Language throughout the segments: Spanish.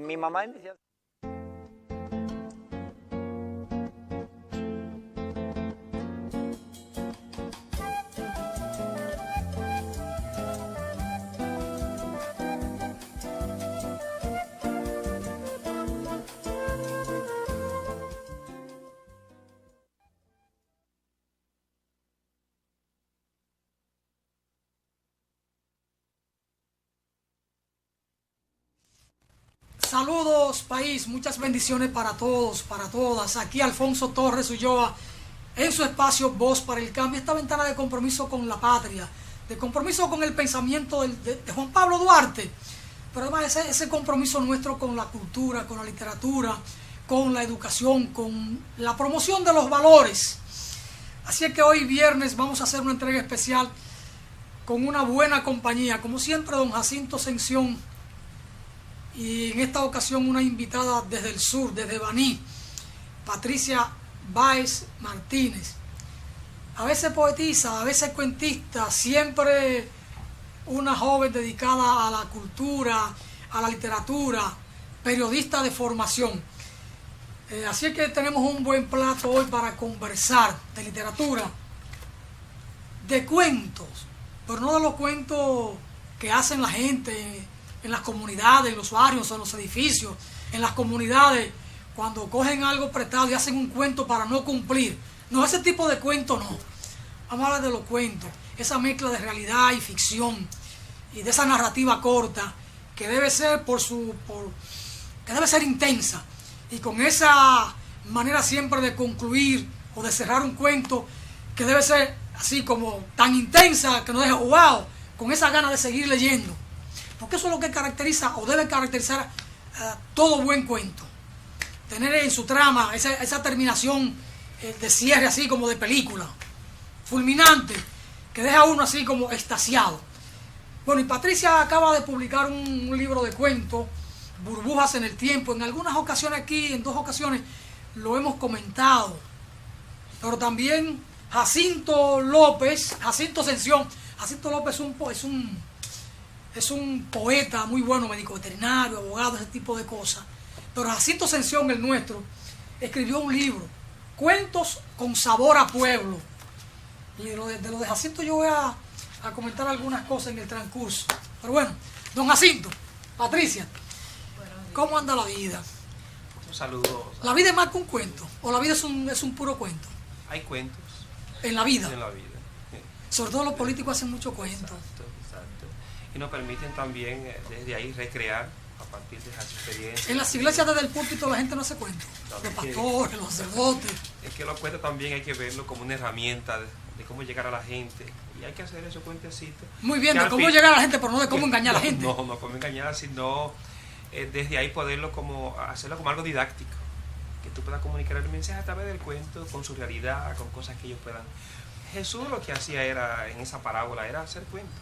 mi mamá decía... Saludos país, muchas bendiciones para todos, para todas. Aquí Alfonso Torres Ulloa en su espacio Voz para el Cambio, esta ventana de compromiso con la patria, de compromiso con el pensamiento de Juan Pablo Duarte, pero además ese compromiso nuestro con la cultura, con la literatura, con la educación, con la promoción de los valores. Así es que hoy viernes vamos a hacer una entrega especial con una buena compañía, como siempre don Jacinto Ascensión, y en esta ocasión una invitada desde el sur, desde Baní, Patricia Báez Martínez. A veces poetisa, a veces cuentista, siempre una joven dedicada a la cultura, a la literatura, periodista de formación. Así es que tenemos un buen plato hoy para conversar de literatura, de cuentos, pero no de los cuentos que hacen la gente en las comunidades, en los barrios, en los edificios, en las comunidades, cuando cogen algo prestado y hacen un cuento para no cumplir. No, ese tipo de cuento no. Vamos a hablar de los cuentos, esa mezcla de realidad y ficción, y de esa narrativa corta, que debe ser que debe ser intensa, y con esa manera siempre de concluir o de cerrar un cuento, que debe ser así como tan intensa, que nos deja wow, con esa gana de seguir leyendo. Porque eso es lo que caracteriza o debe caracterizar todo buen cuento. Tener en su trama esa terminación de cierre así como de película, fulminante, que deja a uno así como extasiado. Bueno, y Patricia acaba de publicar un libro de cuentos, Burbujas en el Tiempo. En algunas ocasiones aquí, en 2 ocasiones, lo hemos comentado. Pero también Jacinto Ascensión. Jacinto López es un poeta muy bueno, médico veterinario, abogado, ese tipo de cosas. Pero Jacinto Ascensión, el nuestro, escribió un libro, Cuentos con sabor a pueblo. Y de lo de Jacinto yo voy a comentar algunas cosas en el transcurso. Pero bueno, don Jacinto, Patricia, ¿cómo anda la vida? Un saludo. ¿La vida es más que un cuento? ¿O la vida es un puro cuento? Hay cuentos. En la vida. En la vida. Sobre todo los políticos hacen mucho cuento. Exacto. Y nos permiten también desde ahí recrear a partir de esas experiencias. En las iglesias desde el púlpito la gente no hace cuentos. Los pastores, los sacerdotes. Es que los cuentos también hay que verlo como una herramienta de cómo llegar a la gente. Y hay que hacer esos cuentecitos. Muy bien, de cómo llegar a la gente, pero no de cómo engañar a la gente. No cómo engañar, sino desde ahí poderlo hacerlo como algo didáctico. Que tú puedas comunicar el mensaje a través del cuento, con su realidad, con cosas que ellos puedan. Jesús lo que hacía en esa parábola era hacer cuentos.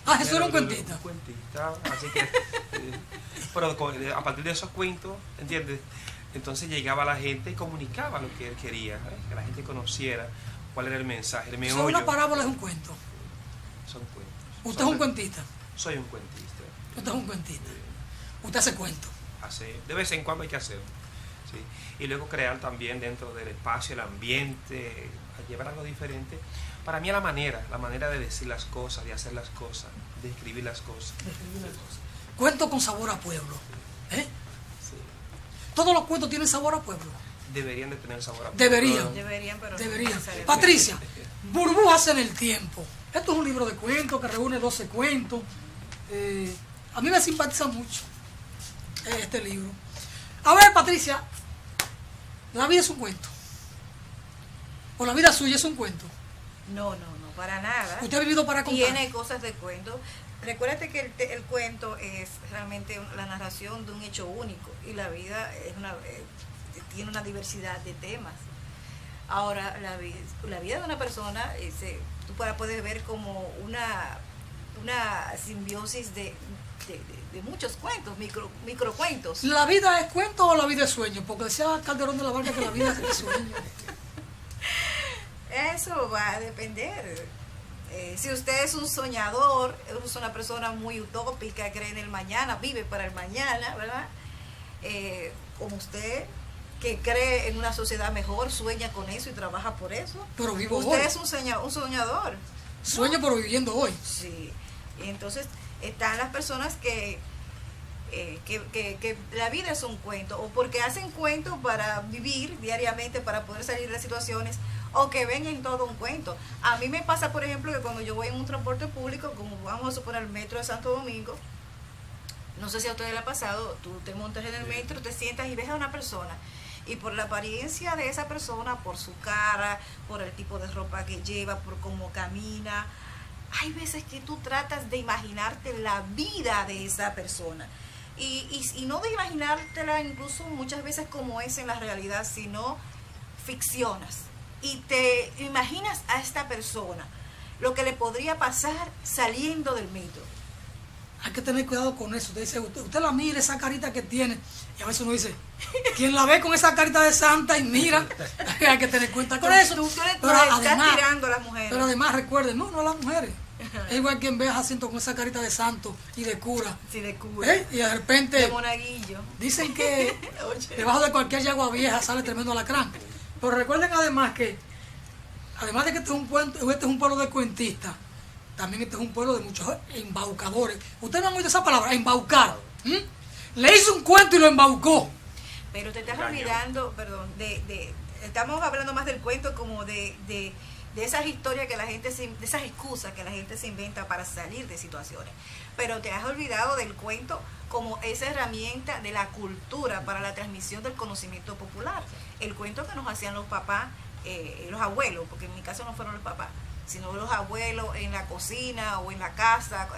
Ah, Jesús era un cuentista. Un cuentista, así que pero a partir de esos cuentos, ¿entiendes? Entonces llegaba la gente y comunicaba lo que él quería, que la gente conociera cuál era el mensaje, el meollo. Una parábola es un cuento. Son cuentos. ¿Usted es un cuentista? Soy un cuentista. Usted es un cuentista. Usted hace cuentos. De vez en cuando hay que hacerlo. ¿Sí? Y luego crear también dentro del espacio, el ambiente, llevar algo diferente. Para mí es la manera de decir las cosas, de hacer las cosas, de escribir las cosas. Cuento con sabor a pueblo. ¿Eh? Sí. Todos los cuentos tienen sabor a pueblo. Deberían de tener sabor a pueblo. Deberían. Patricia, Burbujas en el Tiempo. Esto es un libro de cuentos que reúne 12 cuentos. A mí me simpatiza mucho este libro. A ver, Patricia, ¿la vida es un cuento? ¿O la vida suya es un cuento? No, para nada. ¿Usted ha vivido para contar? Tiene cosas de cuento. Recuérdate que el cuento es realmente la narración de un hecho único y la vida tiene una diversidad de temas. Ahora, la vida de una persona, tú puedes ver como una simbiosis de muchos cuentos, microcuentos. ¿La vida es cuento o la vida es sueño? Porque decía Calderón de la Barca que la vida es sueño. Eso va a depender. Si usted es un soñador, es una persona muy utópica, cree en el mañana, vive para el mañana, ¿verdad? como usted, que cree en una sociedad mejor, sueña con eso y trabaja por eso. Pero vivo Usted hoy. es un soñador. Sueño pero viviendo hoy. Sí. Y entonces están las personas que la vida es un cuento, o porque hacen cuentos para vivir diariamente, para poder salir de situaciones, o que ven en todo un cuento. A mí me pasa, por ejemplo, que cuando yo voy en un transporte público, como vamos a suponer el metro de Santo Domingo, no sé si a ustedes le ha pasado, tú te montas en el metro, te sientas y ves a una persona, y por la apariencia de esa persona, por su cara, por el tipo de ropa que lleva, por cómo camina, hay veces que tú tratas de imaginarte la vida de esa persona. Y no de imaginártela incluso muchas veces como es en la realidad, sino ficcionas. Y te imaginas a esta persona, lo que le podría pasar saliendo del metro. Hay que tener cuidado con eso. Usted la mira, esa carita que tiene, y a veces uno dice, quien la ve con esa carita de santa y mira, hay que tener cuenta con eso. Tú Pero estás tirando a las mujeres. Pero además recuerden, no a las mujeres. Es igual quien ve a Jacinto con esa carita de santo y de cura. Sí, de cura. Y de repente de monaguillo. dicen que debajo de cualquier yagua vieja sale tremendo alacrán. Pero recuerden además que, además de que este es un pueblo de cuentistas, también este es un pueblo de muchos embaucadores. Ustedes no han oído esa palabra, embaucar. Le hizo un cuento y lo embaucó. Pero te estás olvidando, perdón, estamos hablando más del cuento como de esas historias que la gente, de esas excusas que la gente se inventa para salir de situaciones. Pero te has olvidado del cuento como esa herramienta de la cultura para la transmisión del conocimiento popular. El cuento que nos hacían los papás, los abuelos, porque en mi caso no fueron los papás, sino los abuelos en la cocina o en la casa,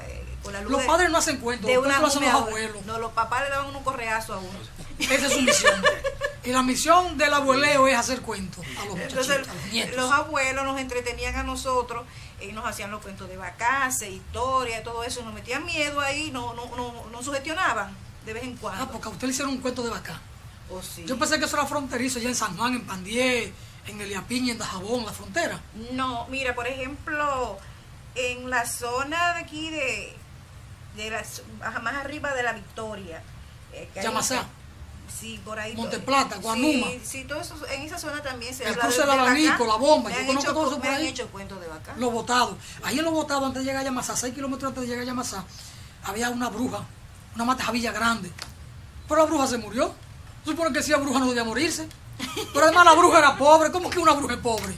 con la luz. Los padres no hacen cuentos, de los una cuentos lo hacen los abuelos. No, los papás le daban un correazo a uno. Esa es su misión. Y la misión del abueleo es hacer cuentos a los muchachitos, Entonces, a los nietos. los abuelos nos entretenían a nosotros, nos hacían los cuentos de vacaces, historia, todo eso, nos metían miedo ahí, nos sugestionaban de vez en cuando. Porque a usted le hicieron un cuento de vaca. Oh, sí. Yo pensé que eso era fronterizo, ya en San Juan, en Pandié, en Eliapiña, en Dajabón, la frontera. No, mira, por ejemplo, en la zona de aquí más arriba de la Victoria. Yamasá. Sí, por ahí. Monteplata, Guanuma. Sí, todo eso, en esa zona también se El habla cruce del vaca. abanico, la bomba, Me yo han conozco todo eso por ahí. hecho cuentos de vaca. Los Botados. Ahí en Los Botados, antes de llegar a Yamasá, 6 kilómetros antes de llegar a Yamasá, había una bruja, una matajavilla grande. Pero la bruja se murió. Supone que si la bruja no debía morirse. Pero además la bruja era pobre. ¿Cómo que una bruja es pobre?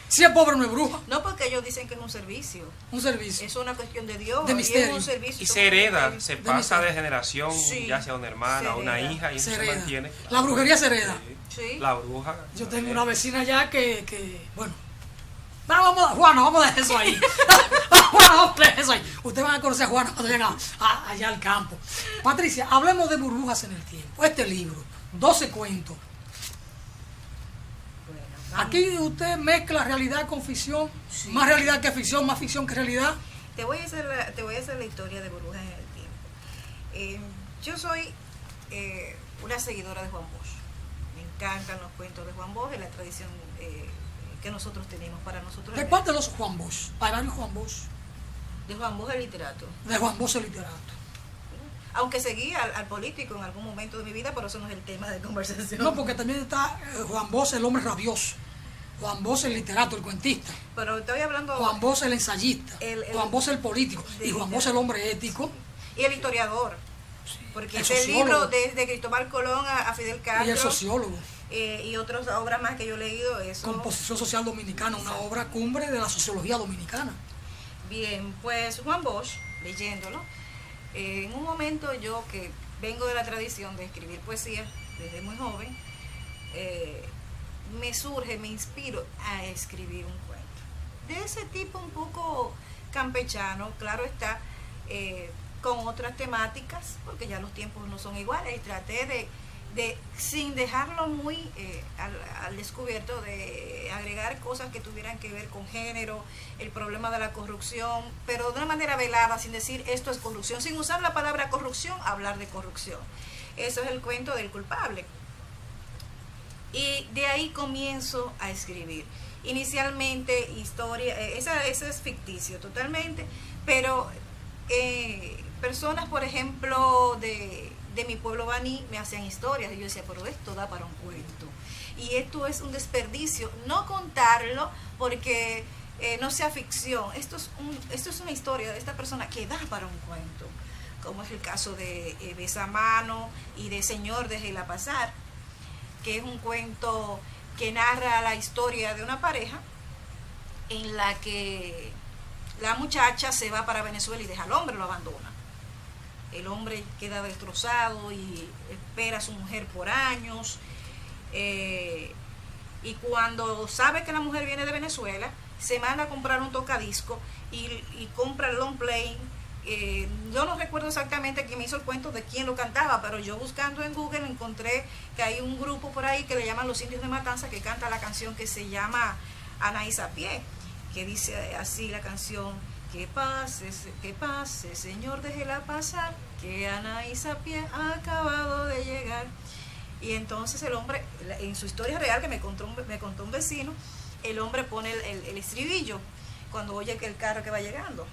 Si es pobre no es bruja. No, porque ellos dicen que es un servicio. Un servicio. Es una cuestión de Dios. De misterio. Es un servicio. Y se hereda, se pasa de generación, Sí, ya sea una hermana, se una hereda. hija, y eso se hereda. mantiene. La brujería se hereda. Sí. La bruja. Yo tengo una vecina allá que bueno. Juana, vamos a dejar eso ahí. Juana, vamos a dejar eso ahí. Ustedes van a conocer a Juana cuando lleguen allá al campo. Patricia, hablemos de burbujas en el tiempo. Este libro, 12 cuentos. Bueno, vamos. Aquí usted mezcla realidad con ficción, Sí. más realidad que ficción que realidad. Te voy a hacer la historia de Burbujas en el Tiempo. Yo soy una seguidora de Juan Bosch. Me encantan los cuentos de Juan Bosch, es la tradición que nosotros tenemos para nosotros. ¿De cuál de los Juan Bosch? Hay varios Juan Bosch. De Juan Bosch el literato. De Juan Bosch el literato. Aunque seguí al político en algún momento de mi vida, pero eso no es el tema de conversación. No, porque también está Juan Bosch el hombre rabioso. Juan Bosch el literato, el cuentista. Pero estoy hablando... Juan Bosch el ensayista. Juan Bosch el político. Y Juan Bosch el hombre ético. Y el historiador. Porque el este sociólogo. libro, desde Cristóbal Colón a Fidel Castro... Y el sociólogo. Y otras obras más que yo he leído, eso... Composición social dominicana, una obra cumbre de la sociología dominicana. Bien, pues Juan Bosch, leyéndolo, en un momento yo que vengo de la tradición de escribir poesía desde muy joven, me inspiro a escribir un cuento. De ese tipo un poco campechano, claro está, con otras temáticas, porque ya los tiempos no son iguales, y traté de sin dejarlo muy al descubierto, de agregar cosas que tuvieran que ver con género, el problema de la corrupción, pero de una manera velada, sin decir esto es corrupción, sin usar la palabra corrupción, hablar de corrupción. Eso es el cuento del culpable. Y de ahí comienzo a escribir. Inicialmente historia, eso es ficticio totalmente, pero personas, por ejemplo, de de mi pueblo baní me hacían historias y yo decía, pero esto da para un cuento. Y esto es un desperdicio, no contarlo porque no sea ficción. Esto es una historia de esta persona que da para un cuento, como es el caso de Besamano y de Señor, déjela pasar, que es un cuento que narra la historia de una pareja en la que la muchacha se va para Venezuela y deja al hombre, lo abandona. El hombre queda destrozado y espera a su mujer por años. Y cuando sabe que la mujer viene de Venezuela, se manda a comprar un tocadisco y compra el long play. Yo no recuerdo exactamente quién me hizo el cuento de quién lo cantaba, pero yo buscando en Google encontré que hay un grupo por ahí que le llaman Los Indios de Matanza, que canta la canción que se llama Anaís a pie, que dice así la canción: que pase, Señor, déjela pasar, que Anaís a pie ha acabado de llegar. Y entonces el hombre, en su historia real que me contó un vecino, el hombre pone el estribillo cuando oye que el carro que va llegando,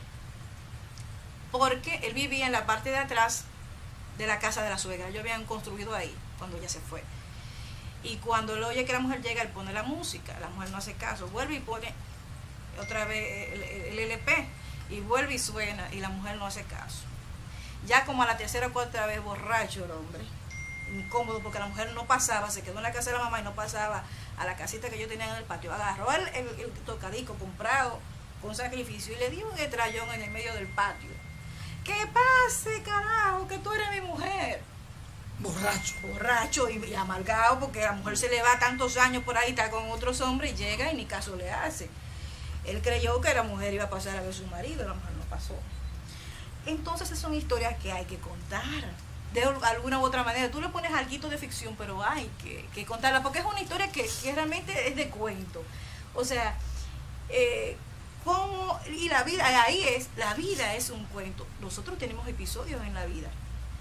porque él vivía en la parte de atrás de la casa de la suegra. Ellos habían construido ahí cuando ella se fue. Y cuando él oye que la mujer llega, él pone la música, la mujer no hace caso, vuelve y pone otra vez el LP, y vuelve y suena, y la mujer no hace caso. Ya como a la tercera o cuarta vez, borracho el hombre, incómodo porque la mujer no pasaba, se quedó en la casa de la mamá y no pasaba a la casita que yo tenía en el patio. Agarró el tocadico comprado con sacrificio y le dio un estrellón en el medio del patio. ¡Que pase, carajo, que tú eres mi mujer! Borracho y amargado porque la mujer se le va tantos años por ahí, está con otros hombres y llega y ni caso le hace. Él creyó que la mujer iba a pasar a ver a su marido, la mujer no pasó. Entonces esas son historias que hay que contar de alguna u otra manera. Tú le pones algo de ficción, pero hay que contarla, porque es una historia que realmente es de cuento. O sea, y la vida, la vida es un cuento. Nosotros tenemos episodios en la vida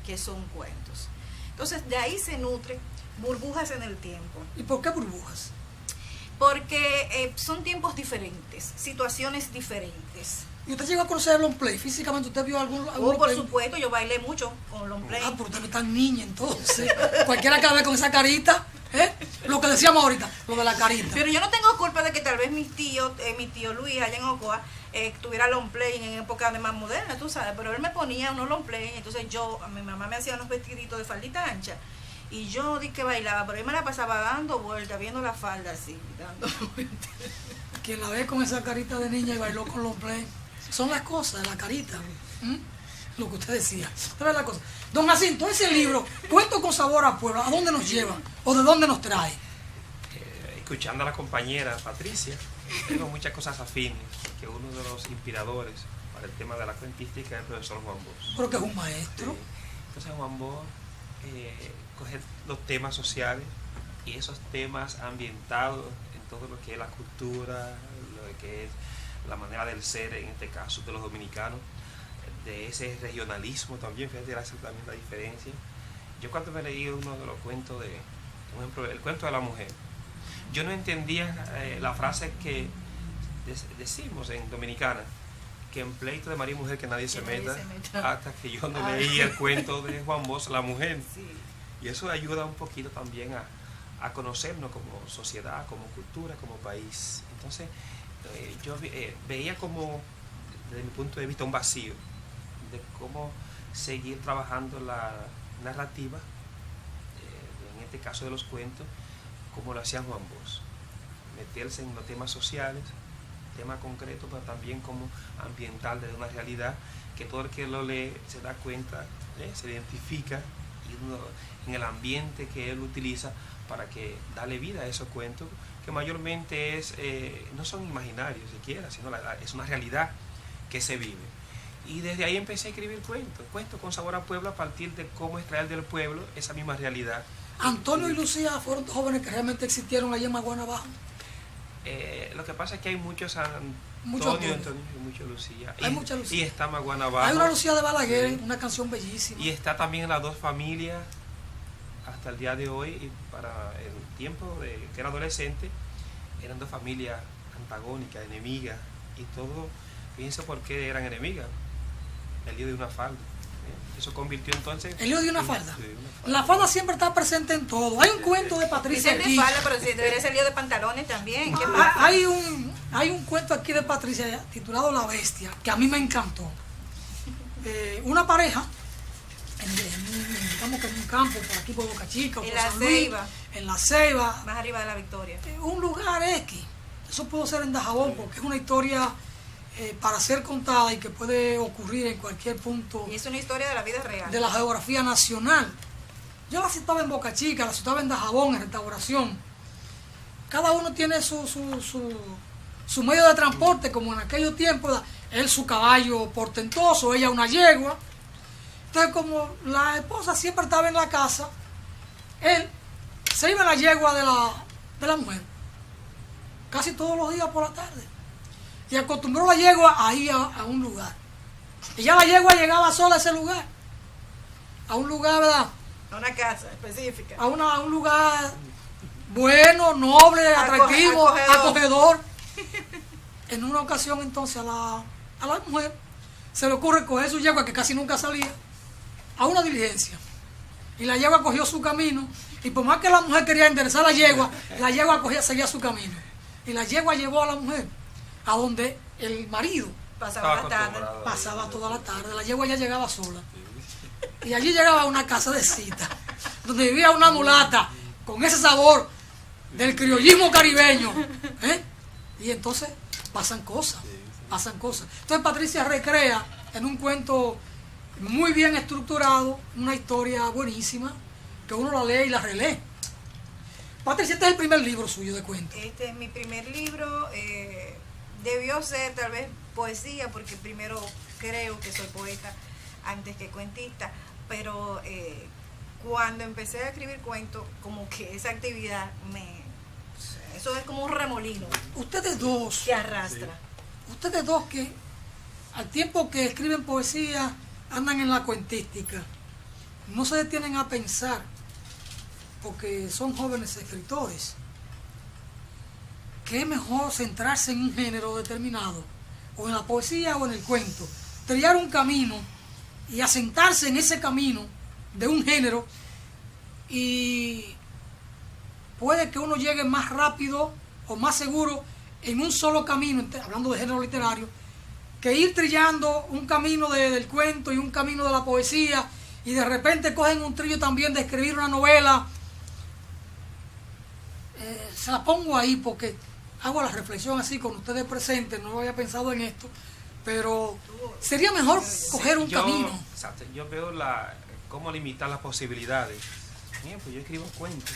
que son cuentos. Entonces de ahí se nutren burbujas en el tiempo. ¿Y por qué burbujas? Porque son tiempos diferentes, situaciones diferentes. ¿Y usted llegó a conocer el long play? ¿Físicamente usted vio algún por play? Supuesto, yo bailé mucho con long play. Pero usted no es tan niña entonces. Cualquiera que la ve con esa carita, lo que decíamos ahorita, lo de la carita. Pero yo no tengo culpa de que tal vez mi tío Luis allá en Ocoa tuviera long play en época de más moderna, tú sabes, pero él me ponía unos long play, entonces mi mamá me hacía unos vestiditos de faldita ancha. Y yo di que bailaba, pero él me la pasaba dando vueltas, viendo la falda así, dando vueltas. Quien la ve con esa carita de niña y bailó con long play, son las cosas, la carita. Lo que usted decía. ¿Sabe la cosa? Don Jacinto, ese libro, Cuento con Sabor a Pueblo, ¿a dónde nos lleva? ¿O de dónde nos trae? Escuchando a la compañera Patricia, tengo muchas cosas afines, que uno de los inspiradores para el tema de la cuentística es el profesor Juan Bosch. Creo que es un maestro. Sí. Entonces Juan Bosch coge los temas sociales y esos temas ambientados en todo lo que es la cultura, lo que es la manera del ser, en este caso de los dominicanos, de ese regionalismo también, fíjate, hace también la diferencia. Yo cuando me leí uno de los cuentos por ejemplo, el cuento de la mujer, yo no entendía la frase que decimos en Dominicana, que en pleito de marido y mujer que nadie se meta, hasta que yo no leí el cuento de Juan Bosch, La Mujer. Sí. Y eso ayuda un poquito también a conocernos como sociedad, como cultura, como país. Entonces, yo veía como, desde mi punto de vista, un vacío de cómo seguir trabajando la narrativa, en este caso de los cuentos, como lo hacía Juan Bosch. Meterse en los temas sociales, tema concreto, pero también como ambiental de una realidad que todo el que lo lee se da cuenta, se identifica y uno, en el ambiente que él utiliza para que darle vida a esos cuentos, que mayormente no son imaginarios siquiera, sino es una realidad que se vive. Y desde ahí empecé a escribir cuentos con sabor a pueblo, a partir de cómo extraer del pueblo esa misma realidad. ¿Antonio y Lucía fueron jóvenes que realmente existieron allá en Maguana Abajo? Lo que pasa es que hay muchos Antonio y muchos Lucía. Hay mucha Lucía. Y está Maguana Abajo. Hay una Lucía de Balaguer, sí. Una canción bellísima. Y está también Las Dos Familias hasta el día de hoy. Y para el tiempo que era adolescente, eran dos familias antagónicas, enemigas. Y todo, fíjense por qué eran enemigas. El lío de una falda. Eso convirtió entonces... El lío de una falda. Sí, una falda. La falda siempre está presente en todo. Hay un cuento de Patricia Dice de aquí. falda, pero si debería ser lío de pantalones también. ¿Qué pasa? Hay un cuento aquí de Patricia titulado La Bestia, que a mí me encantó. Una pareja, digamos que en un campo, por aquí por Boca Chica, En por La San Luis, Ceiba. en La Ceiba, Más arriba de la Victoria. un lugar X. Eso pudo ser en Dajabón, porque es una historia para ser contada y que puede ocurrir en cualquier punto Y es una historia de la vida real. de la geografía nacional. Yo la citaba en Boca Chica, la citaba en Dajabón, en Restauración. Cada uno tiene su medio de transporte, como en aquellos tiempos, él su caballo portentoso, ella una yegua. Entonces, como la esposa siempre estaba en la casa, él se iba en la yegua de la mujer, casi todos los días por la tarde. Y acostumbró la yegua a ir a un lugar. Y ya la yegua llegaba sola a ese lugar. A un lugar, ¿verdad? A una casa específica. A un lugar bueno, noble, atractivo, acogedor. En una ocasión entonces a la mujer se le ocurre coger su yegua, que casi nunca salía, a una diligencia. Y la yegua cogió su camino, y por más que la mujer quería enderezar la yegua seguía su camino. Y la yegua llevó a la mujer a donde el marido Pasaba la tarde. pasaba toda la tarde. La yegua ya llegaba sola. Y allí llegaba a una casa de cita, donde vivía una mulata con ese sabor del criollismo caribeño. Y entonces pasan cosas. Entonces Patricia recrea en un cuento muy bien estructurado una historia buenísima, que uno la lee y la relee. Patricia, este es el primer libro suyo de cuentos. Este es mi primer libro. Debió ser tal vez poesía, porque primero creo que soy poeta antes que cuentista, pero cuando empecé a escribir cuentos, como que esa actividad eso es como un remolino Ustedes dos, que arrastra. ustedes dos que al tiempo que escriben poesía andan en la cuentística, no se detienen a pensar, porque son jóvenes escritores, que es mejor centrarse en un género determinado, o en la poesía o en el cuento, trillar un camino y asentarse en ese camino de un género, y puede que uno llegue más rápido o más seguro en un solo camino, hablando de género literario, que ir trillando un camino del cuento y un camino de la poesía, y de repente cogen un trillo también de escribir una novela. Se la pongo ahí porque hago la reflexión así con ustedes presentes, no había pensado en esto, pero sería mejor coger un camino. Exacto, yo veo cómo limitar las posibilidades. Bien, pues yo escribo cuentos,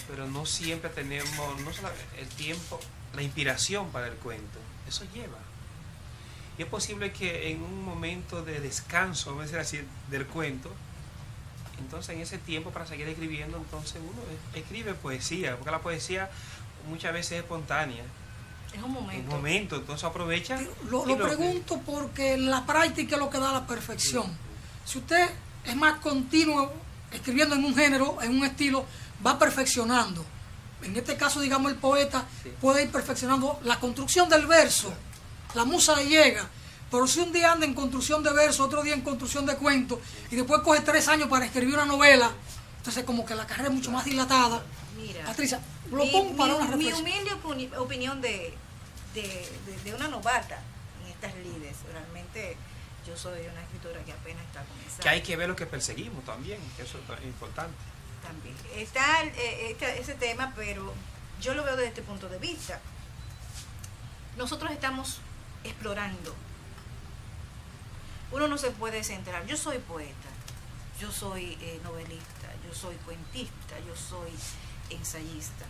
pero no siempre tenemos no solo el tiempo, la inspiración para el cuento. Eso lleva. Y es posible que en un momento de descanso, vamos a decir así, del cuento, entonces en ese tiempo para seguir escribiendo, entonces uno escribe poesía, porque la poesía muchas veces es espontánea. Es un momento. Un momento, entonces aprovecha. Lo pregunto porque la práctica es lo que da la perfección. Si usted es más continuo escribiendo en un género, en un estilo, va perfeccionando. En este caso, digamos, el poeta puede ir perfeccionando la construcción del verso. La musa le llega. Pero si un día anda en construcción de verso, otro día en construcción de cuento, y después coge 3 años para escribir una novela, entonces como que la carrera es mucho más dilatada. Mira, Patricia, lo pongo para una reflexión. Mi humilde opinión de una novata en estas lides. Realmente yo soy una escritora que apenas está comenzando. Que hay que ver lo que perseguimos también, que eso es importante. También está ese tema, pero yo lo veo desde este punto de vista. Nosotros estamos explorando. Uno no se puede centrar. Yo soy poeta, yo soy novelista, yo soy cuentista, yo soy ensayista.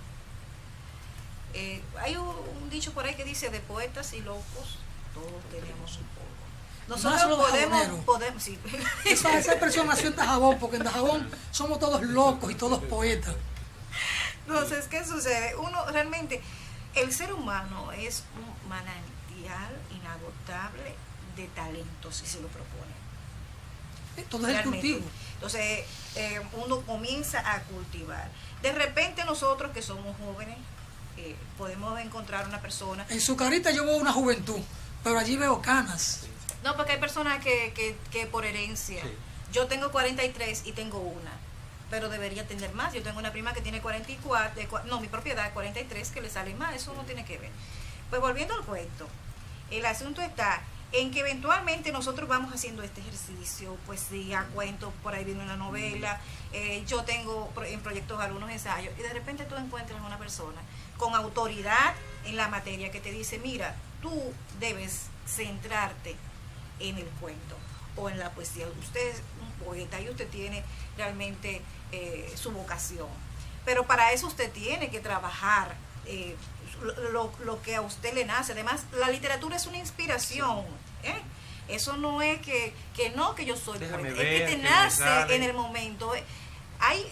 Hay un dicho por ahí que dice: de poetas y locos todos tenemos un poco. Nosotros podemos sí. Esa expresión nació en Dajabón, porque en Dajabón somos todos locos y todos poetas. Entonces, ¿qué sucede? Uno realmente, el ser humano es un manantial inagotable de talento, si se lo propone. Todo es el cultivo. Entonces, uno comienza a cultivar. De repente nosotros que somos jóvenes, podemos encontrar una persona. En su carita yo veo una juventud, pero allí veo canas. No, porque hay personas que por herencia, Sí. yo tengo 43 y tengo una, pero debería tener más. Yo tengo una prima que tiene 44, no, mi propiedad 43, que le sale más, eso no tiene que ver. Pues volviendo al cuento, el asunto está en que eventualmente nosotros vamos haciendo este ejercicio, poesía, cuentos, por ahí viene una novela, yo tengo en proyectos algunos ensayos, y de repente tú encuentras a una persona con autoridad en la materia que te dice, mira, tú debes centrarte en el cuento o en la poesía. Usted es un poeta y usted tiene realmente su vocación, pero para eso usted tiene que trabajar lo que a usted le nace. Además, la literatura es una inspiración, ¿eh? Eso no es que yo soy Déjame poeta, ver, es que te que me nace sale. en el momento. Hay,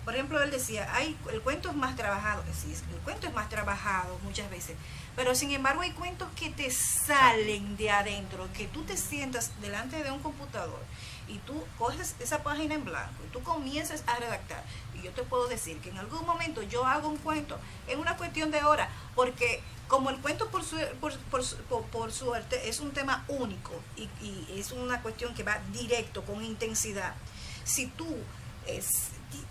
por ejemplo, él decía, el cuento es más trabajado, sí, el cuento es más trabajado muchas veces, pero sin embargo hay cuentos que te salen de adentro, que tú te sientas delante de un computador y tú coges esa página en blanco y tú comienzas a redactar. Y yo te puedo decir que en algún momento yo hago un cuento en una cuestión de horas, porque como el cuento por suerte es un tema único y es una cuestión que va directo, con intensidad, si tú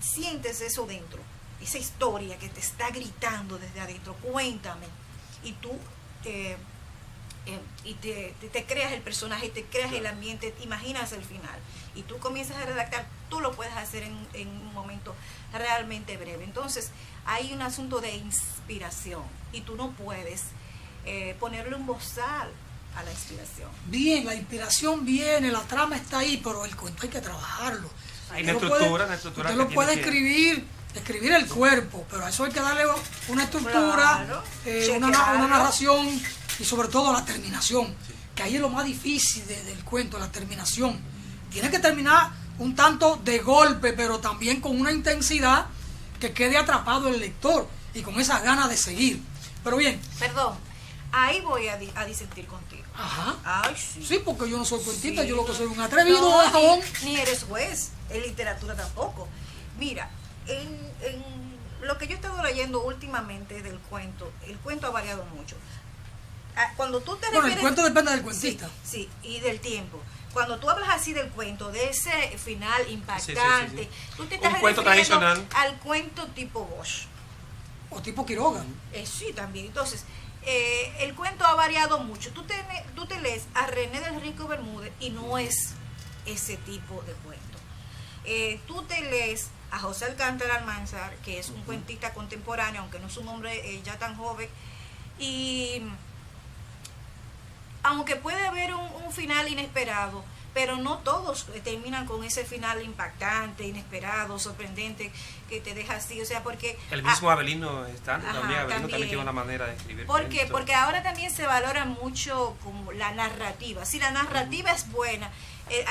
sientes eso dentro, esa historia que te está gritando desde adentro, cuéntame, y tú te creas el personaje, te creas el ambiente, te imaginas el final y tú comienzas a redactar, tú lo puedes hacer en un momento realmente breve. Entonces hay un asunto de inspiración y tú no puedes ponerle un bozal a la inspiración. Bien, la inspiración viene, la trama está ahí, pero el cuento hay que trabajarlo. Hay una estructura Usted lo puede escribir el cuerpo, pero a eso hay que darle una estructura, Claro, una chequearlo. narración y sobre todo la terminación, que ahí es lo más difícil del cuento, la terminación. Tiene que terminar un tanto de golpe, pero también con una intensidad que quede atrapado el lector y con esas ganas de seguir. Pero bien. Perdón, ahí voy a disentir contigo. Ajá. Ay, sí. Sí, porque yo no soy cuentista, Sí. yo lo que soy un atrevido, No, bajón. ni eres juez, en literatura tampoco. Mira, en lo que yo he estado leyendo últimamente del cuento, el cuento ha variado mucho. Cuando tú te Bueno, el refieres, cuento depende del cuentista. Sí, y del tiempo. Cuando tú hablas así del cuento, de ese final impactante, Sí. tú te estás Un cuento refiriendo tradicional. al cuento tipo Bosch. O tipo Quiroga. Sí, también. Entonces, el cuento ha variado mucho. Tú te lees a René del Rico Bermúdez y no es ese tipo de cuento. Tú te lees a José Alcántara Almanzar, que es un cuentista contemporáneo, aunque no es un hombre ya tan joven, y aunque puede haber un final inesperado, pero no todos terminan con ese final impactante, inesperado, sorprendente, que te deja así, o sea, porque... El mismo Abelino está, Ajá, también Abelino también también. tiene una manera de escribir. ¿Por qué? cuentos. Porque ahora también se valora mucho como la narrativa. Si la narrativa es buena,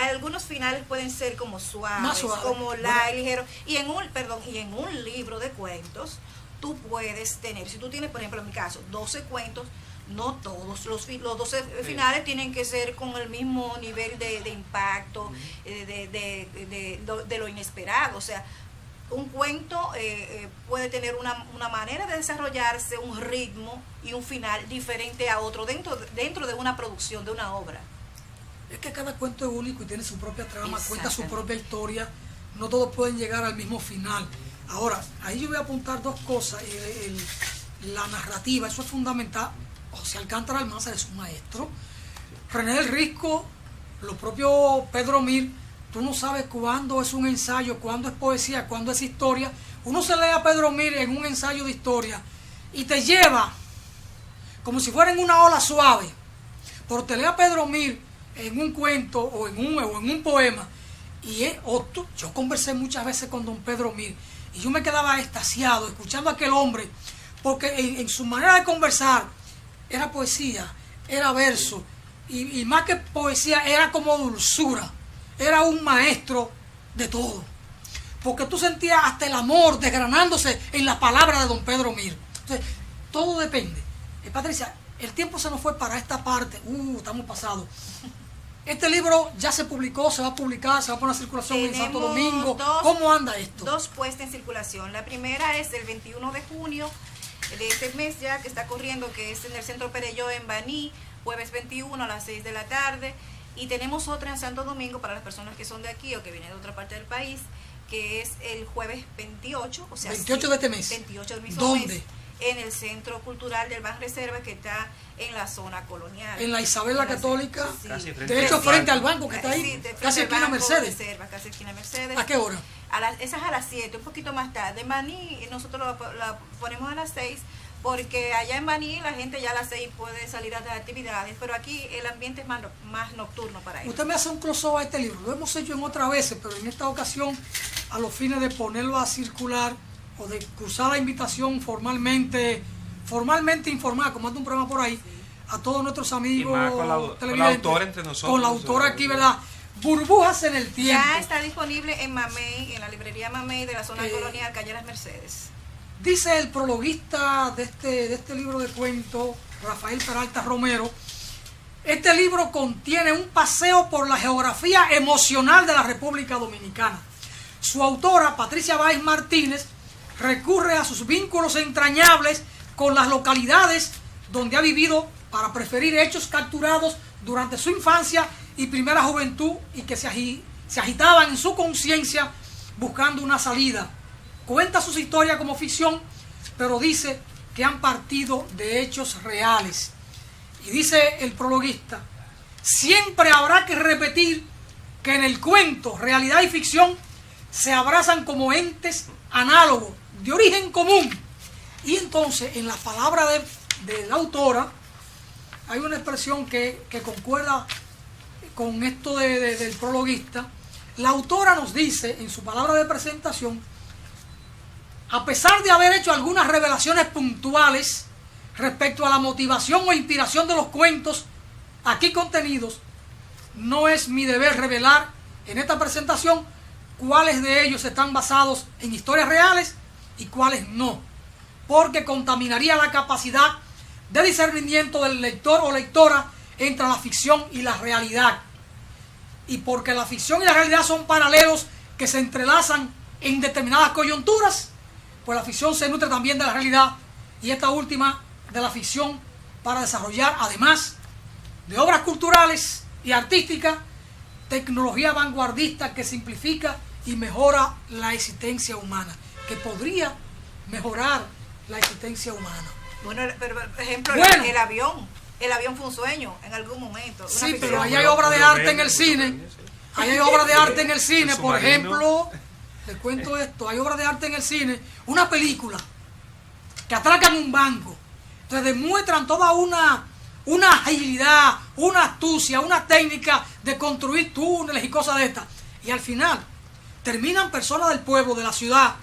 algunos finales pueden ser como suaves, Más suave. como Bueno. ligeros. Y en un libro de cuentos, tú puedes tener, si tú tienes, por ejemplo, en mi caso, 12 cuentos, no todos los 12 finales tienen que ser con el mismo nivel de impacto, de lo inesperado. O sea, un cuento puede tener una manera de desarrollarse, un ritmo y un final diferente a otro dentro de una producción, de una obra. Es que cada cuento es único y tiene su propia trama, cuenta su Exactamente. propia historia. No todos pueden llegar al mismo final. Ahora, ahí yo voy a apuntar dos cosas. La narrativa, eso es fundamental. José Alcántara Almanzar es un maestro. René del Risco, lo propio Pedro Mir, tú no sabes cuándo es un ensayo, cuándo es poesía, cuándo es historia. Uno se lee a Pedro Mir en un ensayo de historia y te lleva como si fuera en una ola suave. Pero te lee a Pedro Mir en un cuento o en un poema. Yo conversé muchas veces con don Pedro Mir y yo me quedaba extasiado escuchando a aquel hombre, porque en su manera de conversar era poesía, era verso, y más que poesía era como dulzura. Era un maestro de todo, porque tú sentías hasta el amor desgranándose en las palabras de don Pedro Mir. Entonces, todo depende. Patricia, el tiempo se nos fue para esta parte. Estamos pasados. Este libro ya se publicó, se va a publicar, se va a poner a circulación en Santo Domingo. ¿Cómo anda esto? Dos puestas en circulación. La primera es el 21 de junio de este mes ya que está corriendo, que es en el Centro Perelló en Baní. jueves 21 a las 6 de la tarde. Y tenemos otra en Santo Domingo para las personas que son de aquí o que vienen de otra parte del país, que es el jueves 28, o sea, 28 de este mes. 28 del mismo ¿Dónde? mes, en el Centro Cultural del Banreservas, que está en la zona colonial. En la Isabel la Católica, Sí. Casi frente de hecho al frente banco. al banco que está ahí, Sí, de frente casi al esquina Banco Mercedes. Reservas, casi esquina Mercedes. ¿A qué hora? Esa es a las 7, un poquito más tarde. En Baní nosotros la ponemos a las 6, porque allá en Baní la gente ya a las 6 puede salir a las actividades, pero aquí el ambiente es más nocturno para ellos. Usted me hace un close-up a este libro. Lo hemos hecho en otras veces, pero en esta ocasión, a los fines de ponerlo a circular o de cruzar la invitación formalmente informar, como anda un programa por ahí, a todos nuestros amigos Y más con la televidentes, autora entre nosotros. con la autora aquí, ¿verdad? Burbujas en el tiempo. Ya está disponible en Mamey, en la librería Mamey de la zona colonial, calle Las Mercedes. Dice el prologuista de este libro de cuentos, Rafael Peralta Romero, este libro contiene un paseo por la geografía emocional de la República Dominicana. Su autora, Patricia Báez Martínez, recurre a sus vínculos entrañables con las localidades donde ha vivido para preferir hechos capturados durante su infancia y primera juventud y que se agitaban en su conciencia buscando una salida. Cuenta sus historias como ficción, pero dice que han partido de hechos reales. Y dice el prologuista, siempre habrá que repetir que en el cuento, realidad y ficción se abrazan como entes análogos, de origen común. Y entonces, en la palabra de la autora, hay una expresión que concuerda con esto del prologuista. La autora nos dice, en su palabra de presentación, a pesar de haber hecho algunas revelaciones puntuales respecto a la motivación o inspiración de los cuentos aquí contenidos, no es mi deber revelar en esta presentación cuáles de ellos están basados en historias reales y cuáles no, porque contaminaría la capacidad de discernimiento del lector o lectora entre la ficción y la realidad, y porque la ficción y la realidad son paralelos que se entrelazan en determinadas coyunturas, pues la ficción se nutre también de la realidad y esta última de la ficción para desarrollar, además de obras culturales y artísticas, tecnología vanguardista que simplifica y mejora la existencia humana, que podría mejorar la existencia humana. Bueno, pero por ejemplo, Bueno. el avión fue un sueño en algún momento. Una Sí, ficción. pero ahí hay obras de arte en el cine. Ahí hay obras de arte en el cine, El por submarino. ejemplo, les cuento esto, hay obras de arte en el cine, una película que atracan un banco, entonces demuestran toda una agilidad, una astucia, una técnica de construir túneles y cosas de estas, y al final terminan personas del pueblo, de la ciudad,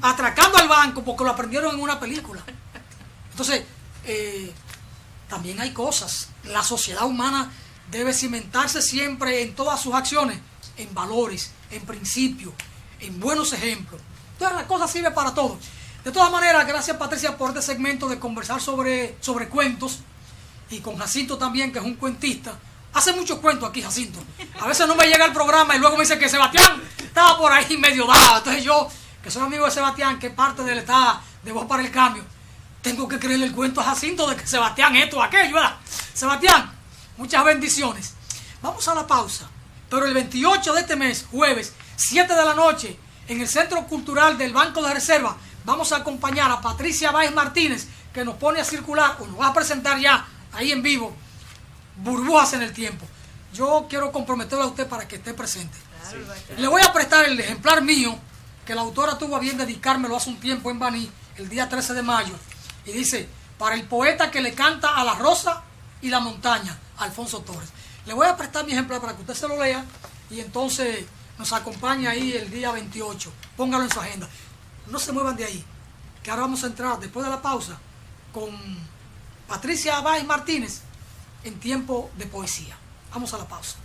atracando al banco porque lo aprendieron en una película. Entonces, también hay cosas, la sociedad humana debe cimentarse siempre en todas sus acciones, en valores, en principios, en buenos ejemplos. Entonces la cosa sirve para todo. De todas maneras, gracias Patricia por este segmento de conversar sobre cuentos, y con Jacinto también, que es un cuentista. Hace muchos cuentos aquí, Jacinto. A veces no me llega el programa y luego me dice que Sebastián estaba por ahí medio dado. Entonces yo, que soy amigo de Sebastián, que es parte del estado de Voz para el Cambio, tengo que creerle el cuento a Jacinto de que Sebastián esto, aquello, ¿verdad? Sebastián, muchas bendiciones. Vamos a la pausa. Pero el 28 de este mes, jueves, 7 de la noche, en el Centro Cultural del Banco de Reserva, vamos a acompañar a Patricia Báez Martínez, que nos pone a circular, o nos va a presentar ya, ahí en vivo, Burbujas en el Tiempo. Yo quiero comprometerlo a usted para que esté presente. Le voy a prestar el ejemplar mío, que la autora tuvo a bien dedicármelo hace un tiempo en Baní, el día 13 de mayo. Y dice, para el poeta que le canta a la rosa y la montaña, Alfonso Torres. Le voy a prestar mi ejemplar para que usted se lo lea y entonces nos acompañe ahí el día 28. Póngalo en su agenda. No se muevan de ahí, que ahora vamos a entrar después de la pausa con Patricia Báez Martínez en Tiempo de Poesía. Vamos a la pausa.